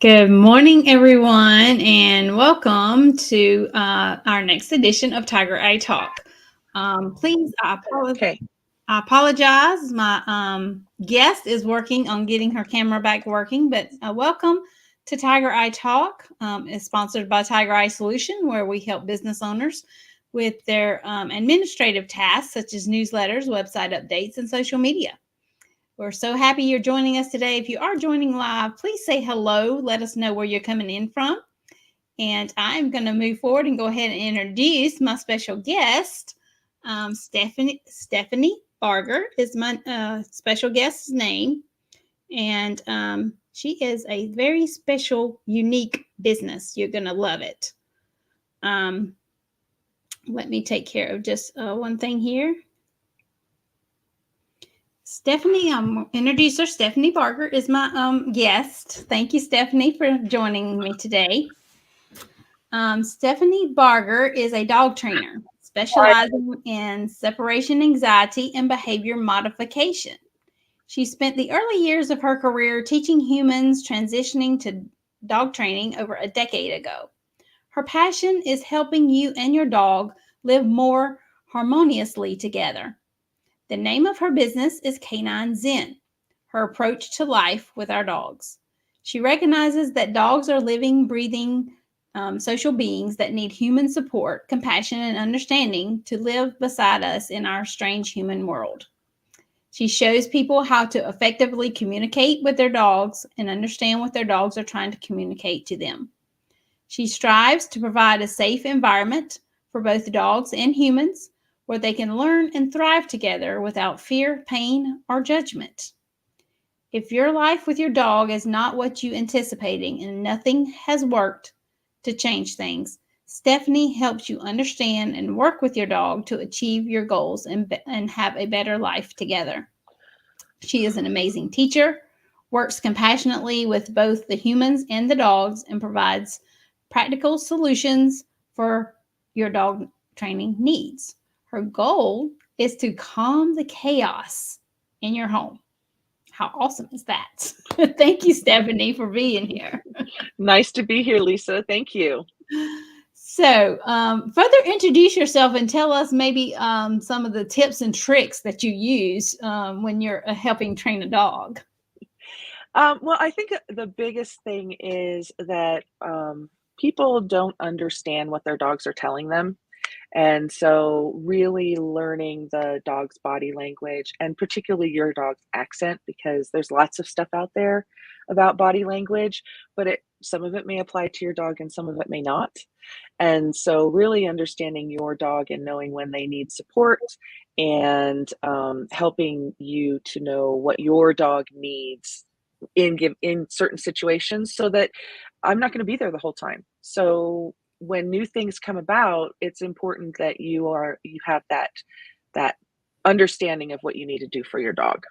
Good morning, everyone, and welcome to our next edition of Tiger Eye Talk. Please, Okay. I apologize. My guest is working on getting her camera back working, but welcome to Tiger Eye Talk. It's sponsored by Tiger Eye Solution, where we help business owners with their administrative tasks such as newsletters, website updates, and social media. We're so happy you're joining us today. If you are joining live, please say hello. Let us know where you're coming in from. And I'm going to move forward and go ahead and introduce my special guest. Stephanie Barger is my special guest's name. And she is a very special, unique business. You're going to love it. Um, Let me take care of just one thing here. Stephanie, introducer Stephanie Barger is my guest. Thank you, Stephanie, for joining me today. Stephanie Barger is a dog trainer specializing in separation anxiety and behavior modification. She spent the early years of her career teaching humans transitioning to dog training over a decade ago. Her passion is helping you and your dog live more harmoniously together. The name of her business is Canine Zen, her approach to life with our dogs. She recognizes that dogs are living, breathing social beings that need human support, compassion, and understanding to live beside us in our strange human world. She shows people how to effectively communicate with their dogs and understand what their dogs are trying to communicate to them. She strives to provide a safe environment for both dogs and humans where they can learn and thrive together without fear, pain, or judgment. If your life with your dog is not what you anticipating and nothing has worked to change things, Stephanie helps you understand and work with your dog to achieve your goals and have a better life together. She is an amazing teacher, works compassionately with both the humans and the dogs, and provides practical solutions for your dog training needs. Her goal is to calm the chaos in your home. How awesome is that? Thank you, Stephanie, for being here. Nice to be here, Lisa. Thank you. So, further introduce yourself and tell us maybe some of the tips and tricks that you use when you're helping train a dog. Well, I think the biggest thing is that people don't understand what their dogs are telling them. And so, really learning the dog's body language and particularly your dog's accent, because there's lots of stuff out there about body language, but some of it may apply to your dog and some of it may not. And so, really understanding your dog and knowing when they need support and helping you to know what your dog needs in certain situations, so that I'm not going to be there the whole time. So when new things come about, it's important that you have that understanding of what you need to do for your dog.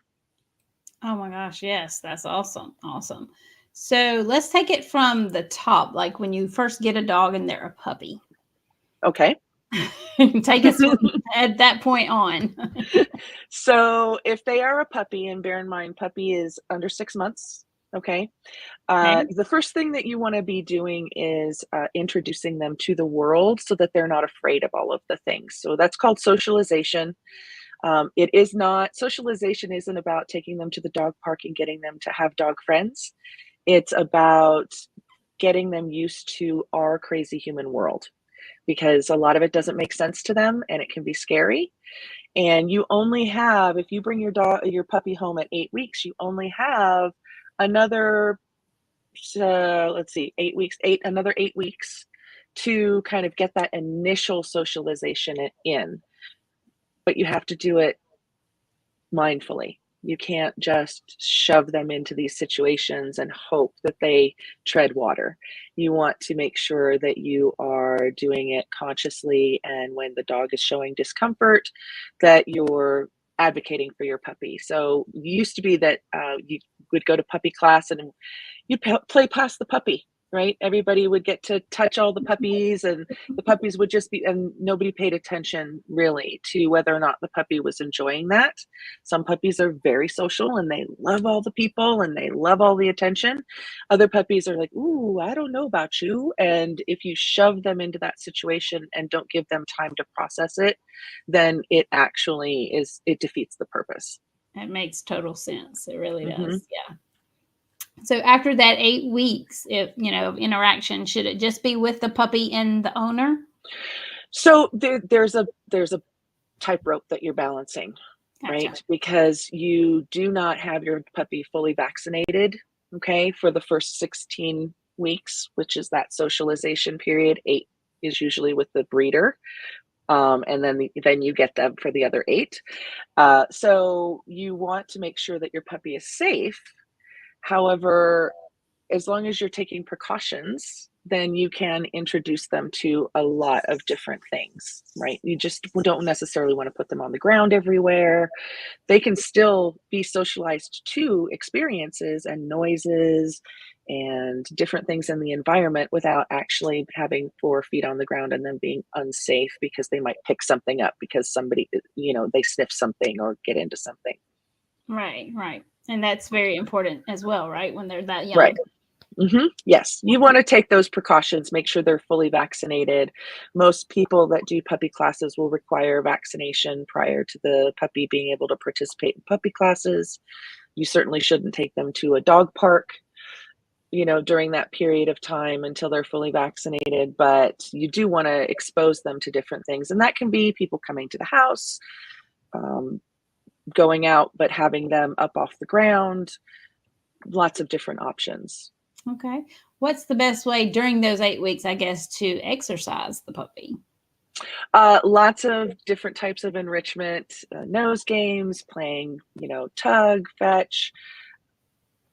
Oh my gosh, yes, that's awesome. Awesome. So let's take it from the top, like when you first get a dog and they're a puppy. Okay. Take us from at that point on. So if they are a puppy, and bear in mind, puppy is under 6 months. Okay. Okay. The first thing that you want to be doing is introducing them to the world so that they're not afraid of all of the things. So that's called socialization. It is not, socialization isn't about taking them to the dog park and getting them to have dog friends. It's about getting them used to our crazy human world, because a lot of it doesn't make sense to them and it can be scary. And you only have, if you bring your puppy home at 8 weeks, you only have another, let's see, 8 weeks, another 8 weeks to kind of get that initial socialization in. But you have to do it mindfully. You can't just shove them into these situations and hope that they tread water. You want to make sure that you are doing it consciously, and when the dog is showing discomfort, that you're advocating for your puppy. So it used to be that you would go to puppy class and you'd play past the puppy. right? Everybody would get to touch all the puppies, and the puppies would just be, and nobody paid attention really to whether or not the puppy was enjoying that. Some puppies are very social and they love all the people and they love all the attention. Other puppies are like, ooh, I don't know about you. And if you shove them into that situation and don't give them time to process it, then it actually is, it defeats the purpose. That makes total sense. It really Mm-hmm. does. Yeah. So after that 8 weeks, if of interaction, should it just be with the puppy and the owner? So there's a tightrope that you're balancing, Gotcha. right? Because you do not have your puppy fully vaccinated, okay, for the first 16 weeks, which is that socialization period. 8 is usually with the breeder. And then you get them for the other 8. So you want to make sure that your puppy is safe. However, as long as you're taking precautions, then you can introduce them to a lot of different things, right? You just don't necessarily want to put them on the ground everywhere. They can still be socialized to experiences and noises and different things in the environment without actually having 4 feet on the ground and then being unsafe because they might pick something up because somebody, they sniff something or get into something. Right, right. And that's very important as well, right? When they're that young. Right. Mm-hmm. Yes, you want to take those precautions, make sure they're fully vaccinated. Most people that do puppy classes will require vaccination prior to the puppy being able to participate in puppy classes. You certainly shouldn't take them to a dog park, during that period of time until they're fully vaccinated, but you do want to expose them to different things. And that can be people coming to the house, going out, but having them up off the ground, lots of different options. Okay. What's the best way during those 8 weeks, I guess, to exercise the puppy? Lots of different types of enrichment, nose games, playing, tug, fetch,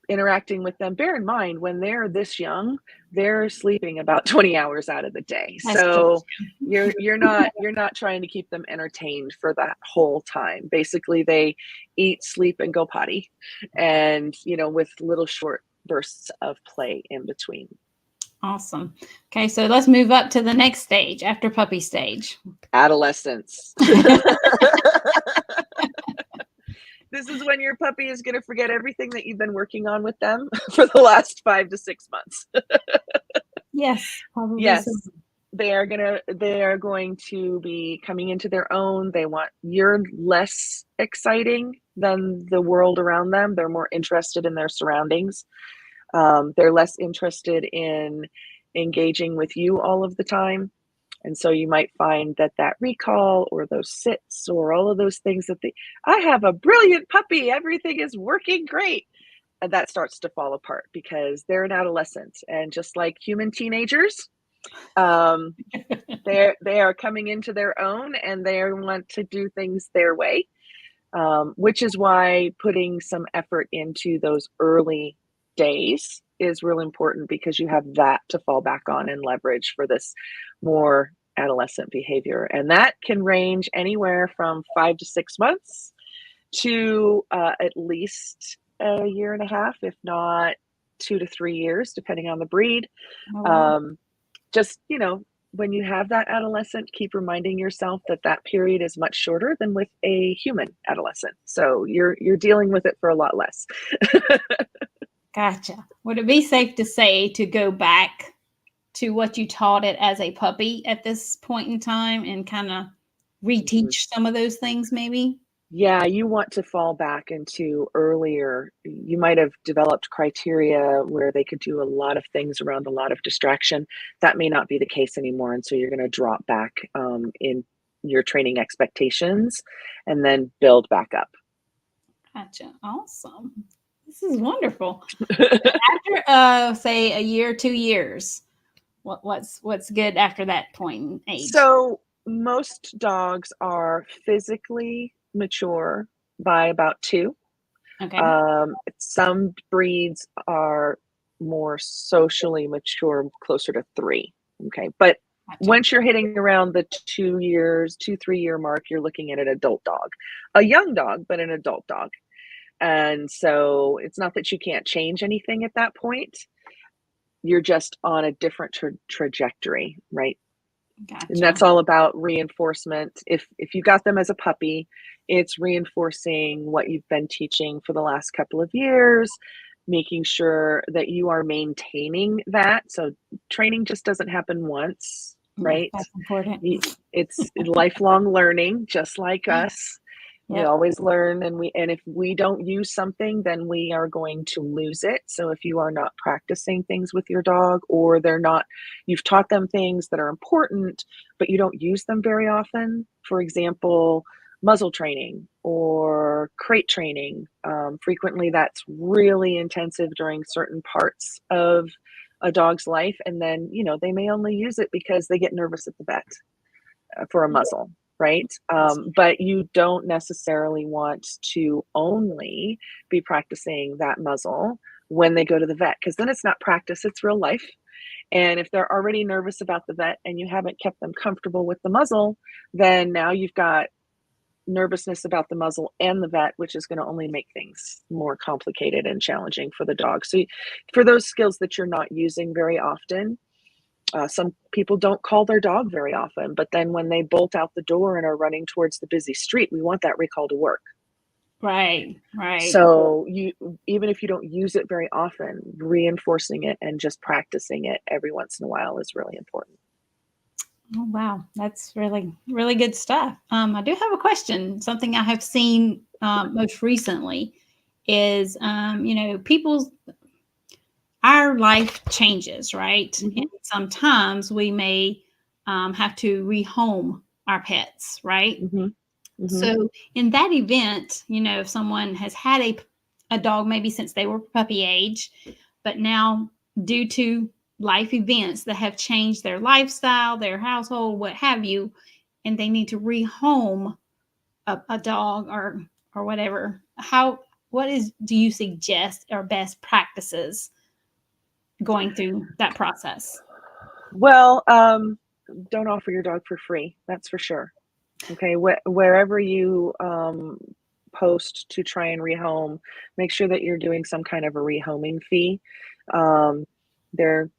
interacting with them. Bear in mind, when they're this young, they're sleeping about 20 hours out of the day. That's So true. you're not trying to keep them entertained for that whole time. Basically, they eat, sleep, and go potty, and with little short bursts of play in between. Awesome. Okay, so let's move up to the next stage after puppy stage. Adolescence. This is when your puppy is going to forget everything that you've been working on with them for the last 5 to 6 months. Yes, probably. Yes, so. they are going to be coming into their own. You're less exciting than the world around them. They're more interested in their surroundings. They're less interested in engaging with you all of the time. And so you might find that recall or those sits or all of those things I have a brilliant puppy, everything is working great. And that starts to fall apart because they're an adolescent. And just like human teenagers, they are coming into their own and they want to do things their way, which is why putting some effort into those early days is really important because you have that to fall back on and leverage for this more adolescent behavior. And that can range anywhere from 5 to 6 months to at least a year and a half, if not 2 to 3 years, depending on the breed. Oh, wow. Just, when you have that adolescent, keep reminding yourself that period is much shorter than with a human adolescent. So you're dealing with it for a lot less. Gotcha. Would it be safe to say to go back to what you taught it as a puppy at this point in time and kind of reteach some of those things maybe? Yeah, you want to fall back into earlier. You might have developed criteria where they could do a lot of things around a lot of distraction. That may not be the case anymore. And so you're going to drop back in your training expectations and then build back up. Gotcha. Awesome. This is wonderful. After say a year, 2 years, what's good after that point in age? So most dogs are physically mature by about 2. Okay. Some breeds are more socially mature, closer to 3. Okay. But Gotcha. once you're hitting around the 3 year mark, you're looking at an adult dog, a young dog, but an adult dog. And so it's not that you can't change anything at that point. you're just on a different trajectory, right? And that's Gotcha. all about reinforcement. If you got them as a puppy, it's reinforcing what you've been teaching for the last couple of years, making sure that you are maintaining that. So training just doesn't happen once, Yeah, right? that's important. It's lifelong learning, just like us. We Yep. always learn, and if we don't use something, then we are going to lose it. So if you are not practicing things with your dog, or you've taught them things that are important, but you don't use them very often. For example, muzzle training or crate training. Frequently, that's really intensive during certain parts of a dog's life, and then they may only use it because they get nervous at the vet for a muzzle, right? But you don't necessarily want to only be practicing that muzzle when they go to the vet, because then it's not practice, it's real life. And if they're already nervous about the vet and you haven't kept them comfortable with the muzzle, then now you've got nervousness about the muzzle and the vet, which is going to only make things more complicated and challenging for the dog. So for those skills that you're not using very often, some people don't call their dog very often, but then when they bolt out the door and are running towards the busy street, we want that recall to work. Right, right. So even if you don't use it very often, reinforcing it and just practicing it every once in a while is really important. Oh, wow. That's really, really good stuff. I do have a question. Something I have seen most recently is, our life changes, right? And Mm-hmm. sometimes we may have to rehome our pets, right? Mm-hmm. Mm-hmm. So in that event, if someone has had a dog maybe since they were puppy age, but now due to life events that have changed their lifestyle, their household, what have you, and they need to rehome a dog or whatever, do you suggest are best practices going through that process? Well, don't offer your dog for free. That's for sure. Okay, wherever you post to try and rehome, make sure that you're doing some kind of a rehoming fee. They're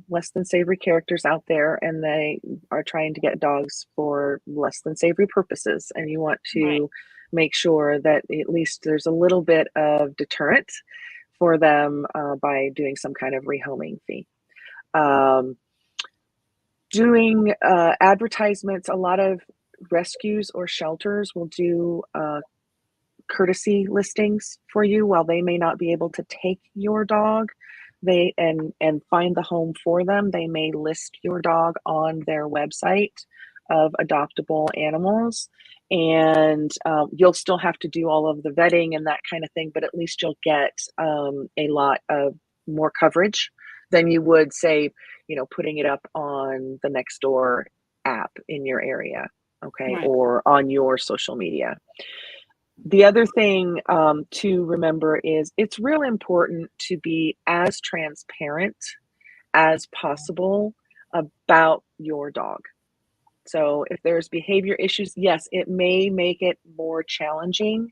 less than savory characters out there, and they are trying to get dogs for less than savory purposes. And you want Right. to make sure that at least there's a little bit of deterrent for them by doing some kind of rehoming fee. Um, Doing advertisements, a lot of rescues or shelters will do courtesy listings for you while they may not be able to take your dog. They and find the home for them. They may list your dog on their website of adoptable animals, and you'll still have to do all of the vetting and that kind of thing, but at least you'll get a lot of more coverage than you would, say, putting it up on the Nextdoor app in your area, okay, Right. or on your social media. The other thing to remember is it's real important to be as transparent as possible about your dog. So if there's behavior issues, yes, it may make it more challenging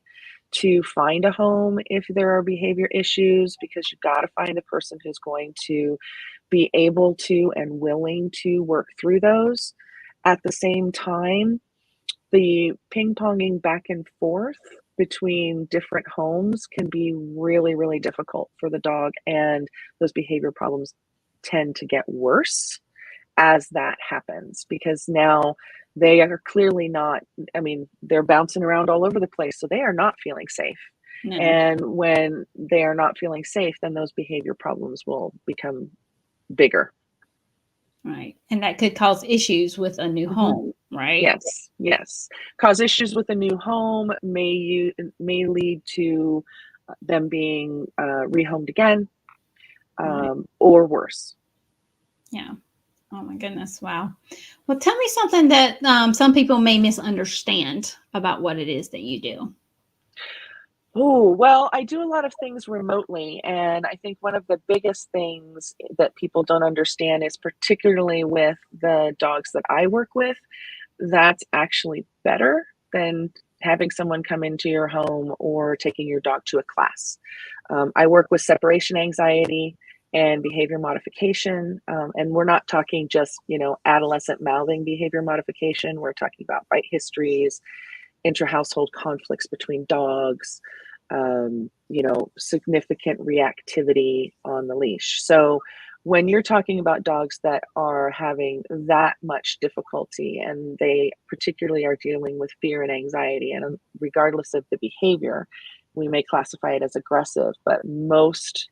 to find a home if there are behavior issues, because you've got to find a person who's going to be able to and willing to work through those. At the same time, the ping-ponging back and forth between different homes can be really, really difficult for the dog, and those behavior problems tend to get worse as that happens, because now they are clearly not, I mean, they're bouncing around all over the place, so they are not feeling safe. No. And when they are not feeling safe, then those behavior problems will become bigger. Right. And that could cause issues with a new Mhm. home, right? Yes, yes. Cause issues with a new home, may lead to them being rehomed again, Right. or worse. Yeah. Oh my goodness. Wow. Well, tell me something that some people may misunderstand about what it is that you do. Oh, well, I do a lot of things remotely, and I think one of the biggest things that people don't understand is, particularly with the dogs that I work with, that's actually better than having someone come into your home or taking your dog to a class. I work with separation anxiety, and behavior modification. And we're not talking just, adolescent mouthing behavior modification. We're talking about bite histories, intra-household conflicts between dogs, significant reactivity on the leash. So when you're talking about dogs that are having that much difficulty and they particularly are dealing with fear and anxiety, and regardless of the behavior, we may classify it as aggressive, but most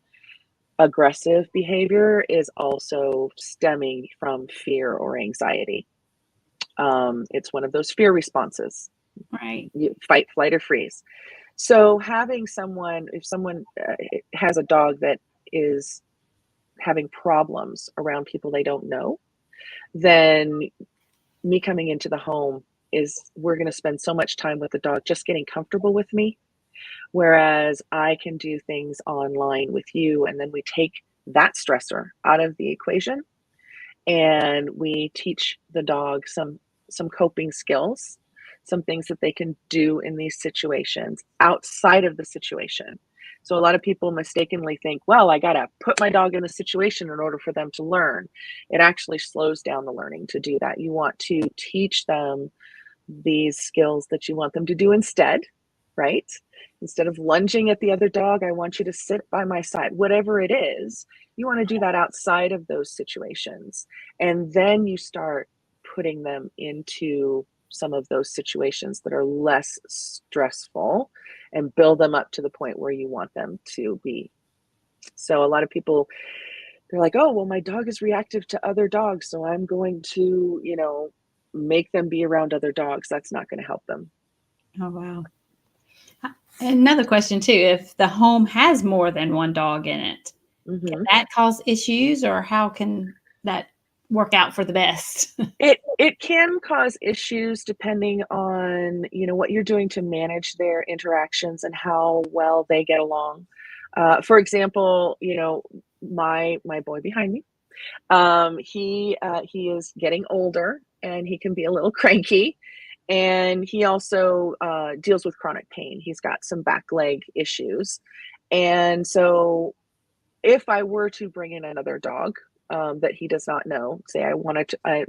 aggressive behavior is also stemming from fear or anxiety. It's one of those fear responses. Right. You fight, flight, or freeze. So if someone has a dog that is having problems around people they don't know, then me coming into the home we're going to spend so much time with the dog just getting comfortable with me. Whereas I can do things online with you, and then we take that stressor out of the equation and we teach the dog some coping skills, some things that they can do in these situations outside of the situation. So a lot of people mistakenly think, well, I got to put my dog in the situation in order for them to learn. It actually slows down the learning to do that. You want to teach them these skills that you want them to do instead, right? Instead of lunging at the other dog, I want you to sit by my side. Whatever it is, you want to do that outside of those situations. And then you start putting them into some of those situations that are less stressful and build them up to the point where you want them to be. So a lot of people, they're like, oh, well, my dog is reactive to other dogs, so I'm going to, make them be around other dogs. That's not going to help them. Oh, wow. Another question too, if the home has more than one dog in it, can that cause issues, or how can that work out for the best? It can cause issues depending on, what you're doing to manage their interactions and how well they get along. For example, my boy behind me, he is getting older and he can be a little cranky. And he also deals with chronic pain. He's got some back leg issues. And so if I were to bring in another dog that he does not know, say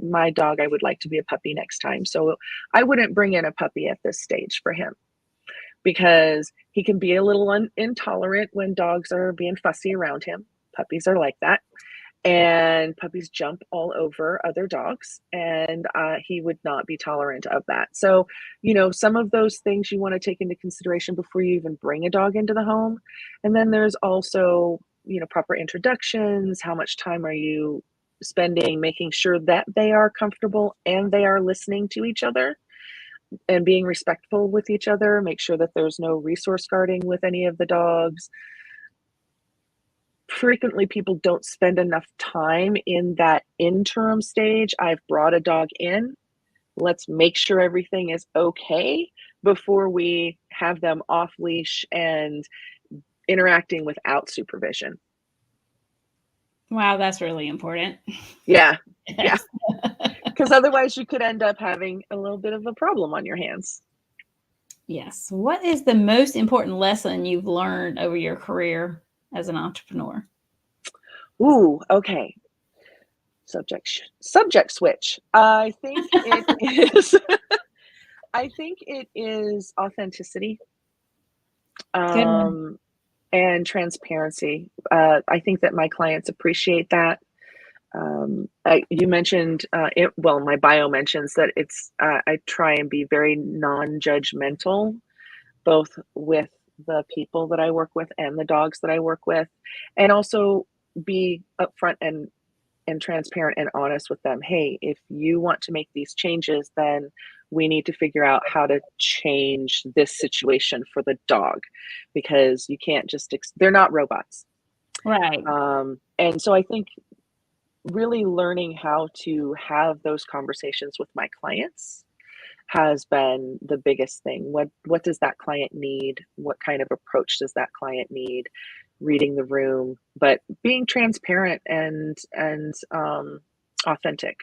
my dog, I would like to be a puppy next time. So I wouldn't bring in a puppy at this stage for him because he can be a little intolerant when dogs are being fussy around him. Puppies are like that. And puppies jump all over other dogs, and he would not be tolerant of that. So, some of those things you want to take into consideration before you even bring a dog into the home. And then there's also, proper introductions. How much time are you spending making sure that they are comfortable and they are listening to each other and being respectful with each other? Make sure that there's no resource guarding with any of the dogs. Frequently people don't spend enough time in that interim stage. I've brought a dog in. Let's make sure everything is okay before we have them off leash and interacting without supervision. Wow, that's really important. Yeah. Yeah. Because otherwise you could end up having a little bit of a problem on your hands. Yes. What is the most important lesson you've learned over your career as an entrepreneur? Ooh, okay. Subject switch. I think it is I think it is authenticity and transparency. I think that my clients appreciate that. You mentioned my bio mentions that I try and be very non-judgmental, both with the people that I work with and the dogs that I work with, and also be upfront and transparent and honest with them. Hey, if you want to make these changes, then we need to figure out how to change this situation for the dog, because you can't just they're not robots. Right. And so I think really learning how to have those conversations with my clients has been the biggest thing. What does that client need? What kind of approach does that client need? Reading the room, but being transparent and authentic.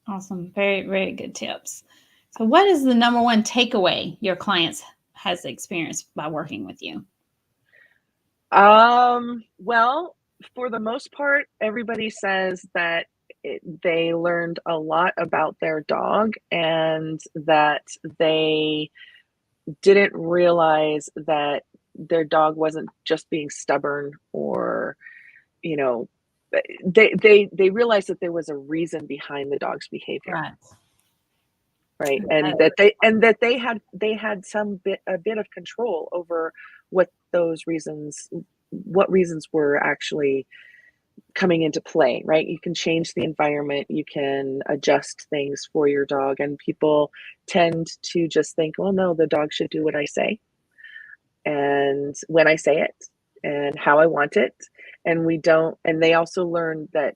Awesome. Very, very good tips. So what is the number one takeaway your clients has experienced by working with you? Well, For the most part, everybody says that they learned a lot about their dog and that they didn't realize that their dog wasn't just being stubborn or, you know, they realized that there was a reason behind the dog's behavior, Right. right? Right. And that they had a bit of control over what those reasons what reasons were actually coming into play, right? You can change the environment, you can adjust things for your dog, and people tend to just think, well, no, the dog should do what I say and when I say it and how I want it. And we don't, and they also learn that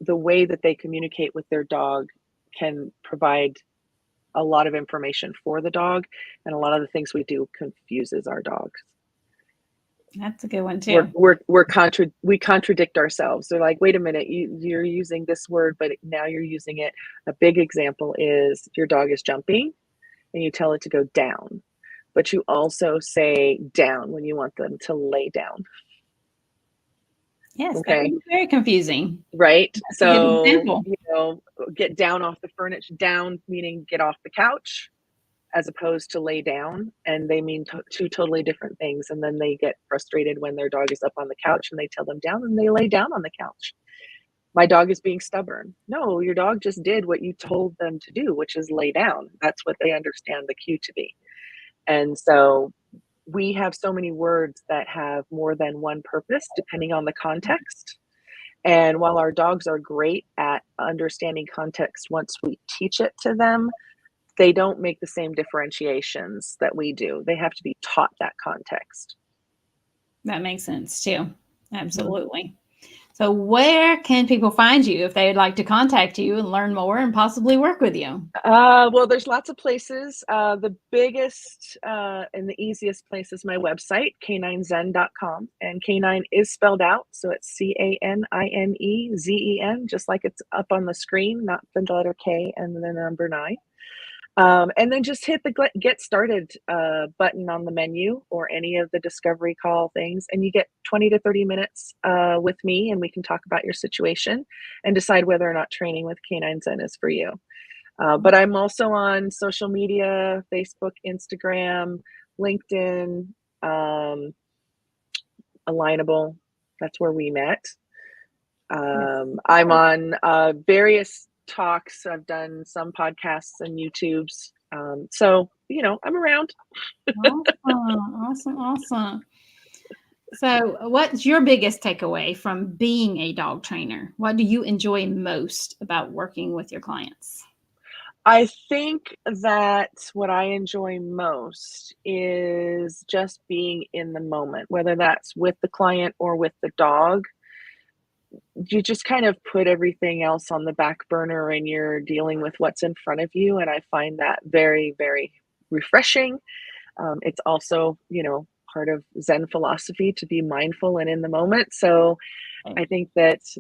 the way that they communicate with their dog can provide a lot of information for the dog, and a lot of the things we do confuses our dogs. That's a good one we're too. we contradict ourselves. They're like, wait a minute, you're using this word, but now you're using it. A big example is your dog is jumping and you tell it to go down, but you also say down when you want them to lay down. Yes, that would Okay. be very confusing. Right. That's a good So, example. get down off the furniture, down meaning get off the couch, as opposed to lay down, and they mean two totally different things. And then they get frustrated when their dog is up on the couch and they tell them down and they lay down on the couch. My dog is being stubborn. No, your dog just did what you told them to do, which is lay down. That's what they understand the cue to be. And so we have so many words that have more than one purpose depending on the context. And while our dogs are great at understanding context once we teach it to them, they don't make the same differentiations that we do. They have to be taught that context. That makes sense too. Absolutely. So where can people find you if they'd like to contact you and learn more and possibly work with you? Well, there's lots of places. The biggest and the easiest place is my website, caninezen.com. And canine is spelled out. So it's CANINEZEN, just like it's up on the screen, not the letter K and the number 9. And then just hit the get started button on the menu or any of the discovery call things, and you get 20 to 30 minutes with me, and we can talk about your situation and decide whether or not training with Canine Zen is for you. But I'm also on social media, Facebook, Instagram, LinkedIn, Alignable. That's where we met. I'm on various talks. I've done some podcasts and YouTubes. So, I'm around. Awesome. So what's your biggest takeaway from being a dog trainer? What do you enjoy most about working with your clients? I think that what I enjoy most is just being in the moment, whether that's with the client or with the dog. You just kind of put everything else on the back burner and you're dealing with what's in front of you. And I find that very, very refreshing. It's also, part of Zen philosophy to be mindful and in the moment. So I think that's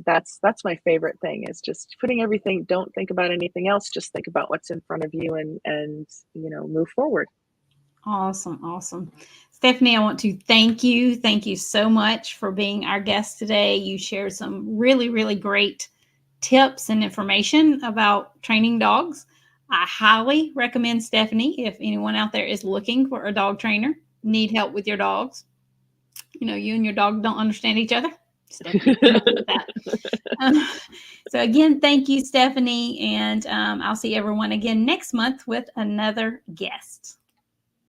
my favorite thing is just putting everything, don't think about anything else, just think about what's in front of you and move forward. Awesome. Stephanie, I want to thank you. Thank you so much for being our guest today. You shared some really, really great tips and information about training dogs. I highly recommend Stephanie if anyone out there is looking for a dog trainer, need help with your dogs. You and your dog don't understand each other. Stephanie can help you with that. So again, thank you, Stephanie. And I'll see everyone again next month with another guest.